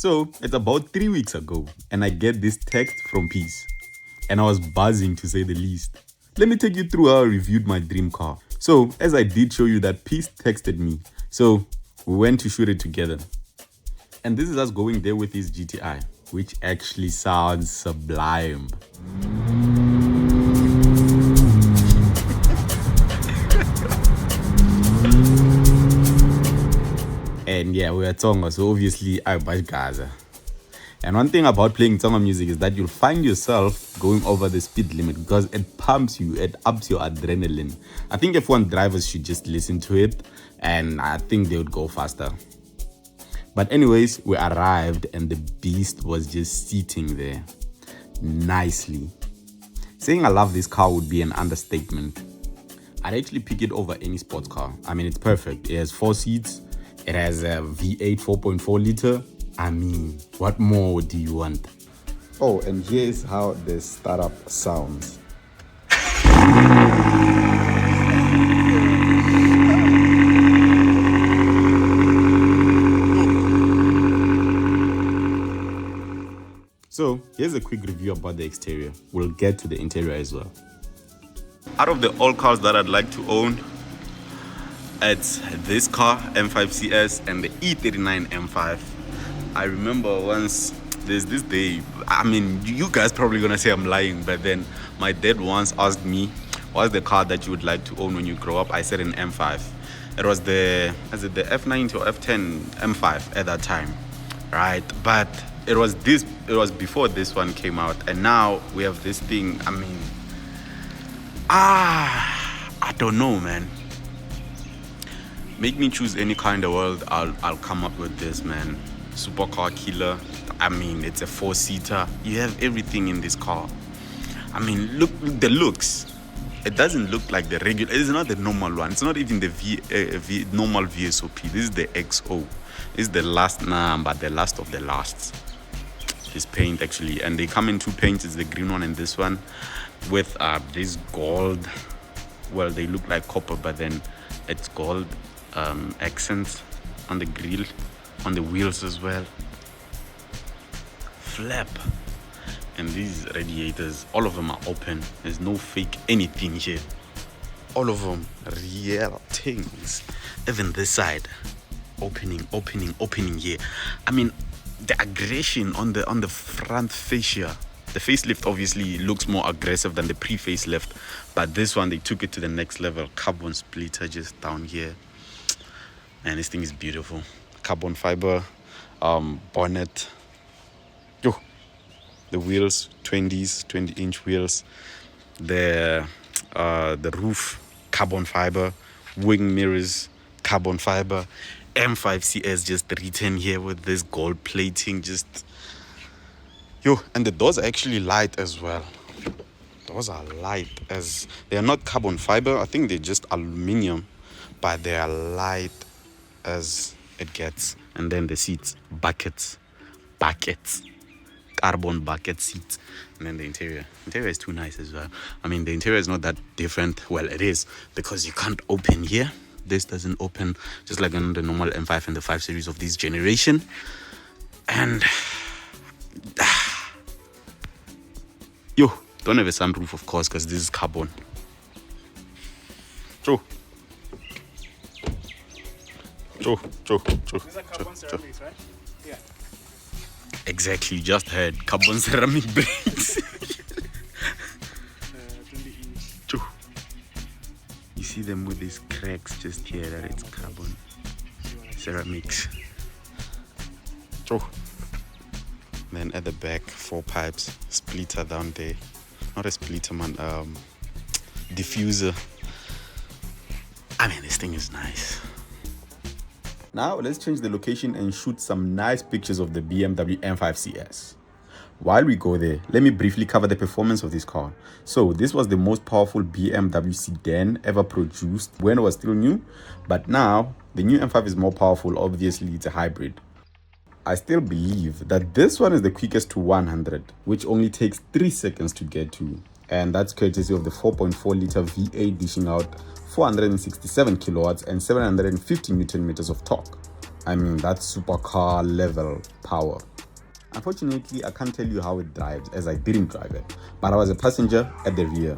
So it's about 3 weeks ago, and I get this text from Peace, and I was buzzing to say the least. Let me take you through how I reviewed my dream car. So, as I did show you that Peace texted me, so we went to shoot it together. And this is us going there with his GTI, which actually sounds sublime. And yeah, we are Tonga, so obviously I buy Gaza. And one thing about playing Tonga music is that you'll find yourself going over the speed limit because it pumps you, it ups your adrenaline. I think F1 drivers should just listen to it, and I think they would go faster. But anyways, we arrived and the beast was just sitting there nicely. Saying I love this car would be an understatement. I'd actually pick it over any sports car. I mean, it's perfect. It has 4 seats. It has a V8 4.4 liter. I mean, what more do you want? Oh, and here's how the startup sounds. So here's a quick review about the exterior. We'll get to the interior as well. Out of the all cars that I'd like to own, it's this car, M5 CS, and the E39 M5. I remember once, there's this day, I mean, you guys probably gonna say I'm lying, but then my dad once asked me, what's the car that you would like to own when you grow up? I said an M5. It was the F90 or F10 M5 at that time, right? But it was before this one came out, and now we have this thing. I mean, I don't know, man. Make me choose any car in the world, I'll come up with this, man. Supercar killer. I mean, it's a 4-seater. You have everything in this car. I mean, look the looks. It doesn't look like the regular. It's not the normal one. It's not even the normal VSOP. This is the XO. This is the last number, the last of the lasts. This paint actually, and they come in 2 paints. It's the green one and this one, with this gold. Well, they look like copper, but then it's gold accents on the grille, on the wheels as well. Flap. And these radiators, all of them are open. There's no fake anything here. All of them real things. Even this side, opening here. I mean, the aggression on the front fascia. The facelift obviously looks more aggressive than the pre-facelift, but this one they took it to the next level. Carbon splitter just down here. Man, this thing is beautiful. Carbon fiber bonnet. Yo, the wheels, 20-inch wheels. The roof, carbon fiber. Wing mirrors, carbon fiber. M5CS just written here with this gold plating. Just yo, and the doors are actually light as well. Doors are light, as they are not carbon fiber. I think they're just aluminum, but they are light as it gets. And then the seats, buckets, carbon bucket seats. And then the interior is too nice as well. I mean, the interior is not that different. Well, it is, because you can't open here. This doesn't open, just like on the normal M5 and the 5 series of this generation. And yo, don't have a sunroof, of course, because this is carbon. These are carbon ceramics, right? Yeah. Exactly, just heard carbon ceramic brakes. 20-inch. You see them with these cracks just here, that it's carbon ceramics. Then at the back, 4 pipes, splitter down there. Not a splitter, man, diffuser. I mean, this thing is nice. Now let's change the location and shoot some nice pictures of the BMW M5 CS. While we go there, let me briefly cover the performance of this car. So this was the most powerful BMW sedan ever produced when it was still new, but now the new M5 is more powerful. Obviously, it's a hybrid. I still believe that this one is the quickest to 100, which only takes 3 seconds to get to. And that's courtesy of the 4.4 liter V8 dishing out 467 kilowatts and 750 Newton meters of torque. I mean, that's supercar level power. Unfortunately, I can't tell you how it drives as I didn't drive it, but I was a passenger at the rear.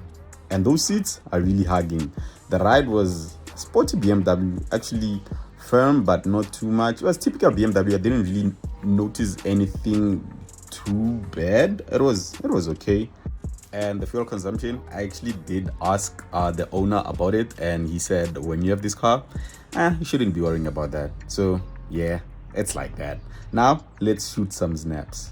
And those seats are really hugging. The ride was sporty BMW, actually firm but not too much. It was typical BMW. I didn't really notice anything too bad. It was okay. And the fuel consumption, I actually did ask the owner about it, and he said when you have this car, you shouldn't be worrying about that. So yeah, it's like that. Now let's shoot some snaps.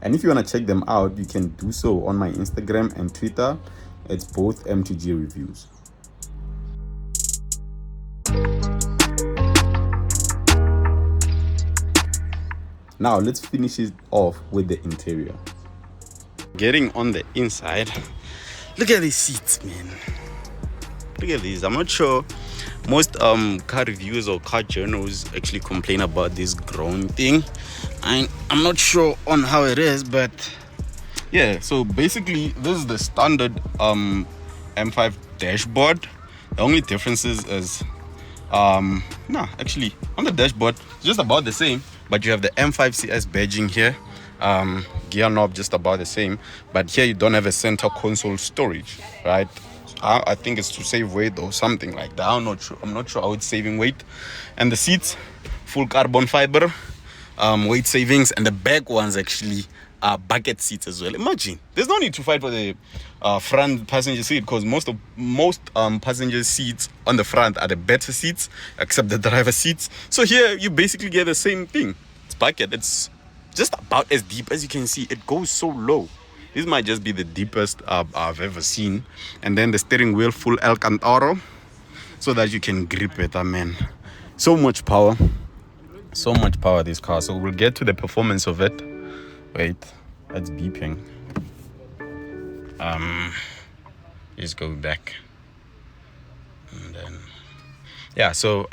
And if you want to check them out, you can do so on my Instagram and Twitter. It's both M2G reviews. Now let's finish it off with the interior. Getting on the inside, look at these seats, man. Look at these. I'm not sure most car reviews or car journals actually complain about this grown thing. I'm not sure on how it is, but yeah. So basically, this is the standard M5 dashboard. The only difference is actually on the dashboard it's just about the same, but you have the M5CS badging here. Gear knob just about the same, but here you don't have a center console storage, right? I think it's to save weight or something like that. I'm not sure how it's saving weight. And the seats, full carbon fiber, weight savings, and the back ones actually are bucket seats as well. Imagine there's no need to fight for the front passenger seat, because most passenger seats on the front are the better seats, except the driver seats. So here you basically get the same thing. It's bucket. It's just about as deep as you can see. It goes so low. This might just be the deepest I've ever seen. And then the steering wheel, full Alcantara, so that you can grip it. I mean, so much power, this car. So we'll get to the performance of it. Wait, that's beeping. Just go back, and then yeah. So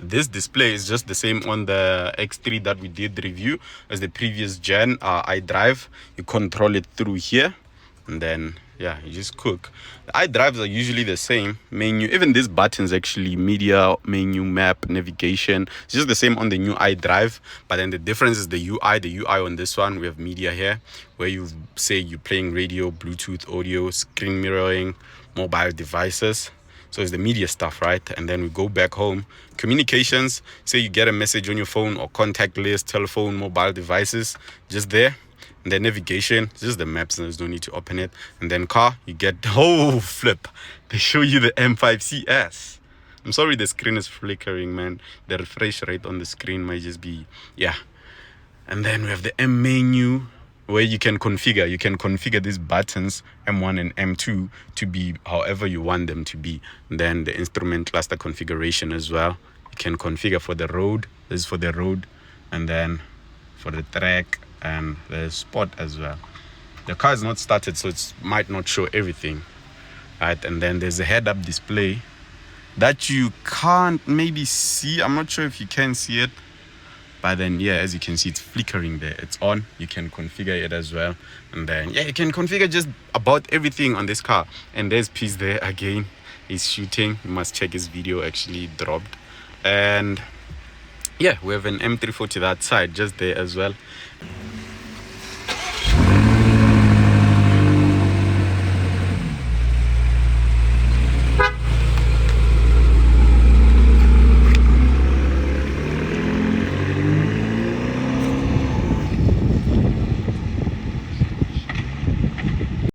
this display is just the same on the X3 that we did review as the previous gen iDrive. You control it through here, and then yeah, you just cook. The iDrives are usually the same menu. Even these buttons actually, media, menu, map, navigation, it's just the same on the new iDrive. But then the difference is the UI. The UI on this one, we have media here, where you say you're playing radio, Bluetooth, audio, screen mirroring, mobile devices. So it's the media stuff, right? And then we go back home. Communications, say you get a message on your phone or contact list, telephone, mobile devices, just there. And then navigation, just the maps, there's no need to open it. And then car, you get, oh, flip. They show you the M5 CS. I'm sorry the screen is flickering, man. The refresh rate on the screen might just be, yeah. And then we have the M menu, where you can configure these buttons, M1 and M2, to be however you want them to be. And then the instrument cluster configuration as well. You can configure for the road. This is for the road. And then for the track and the sport as well. The car is not started, so it might not show everything, right? And then there's a head-up display that you can't maybe see. I'm not sure if you can see it, but then yeah, as you can see, it's flickering there. It's on. You can configure it as well. And then yeah, you can configure just about everything on this car. And there's Peace there again. He's shooting. You must check his video, actually dropped. And yeah, we have an M340 that side just there as well.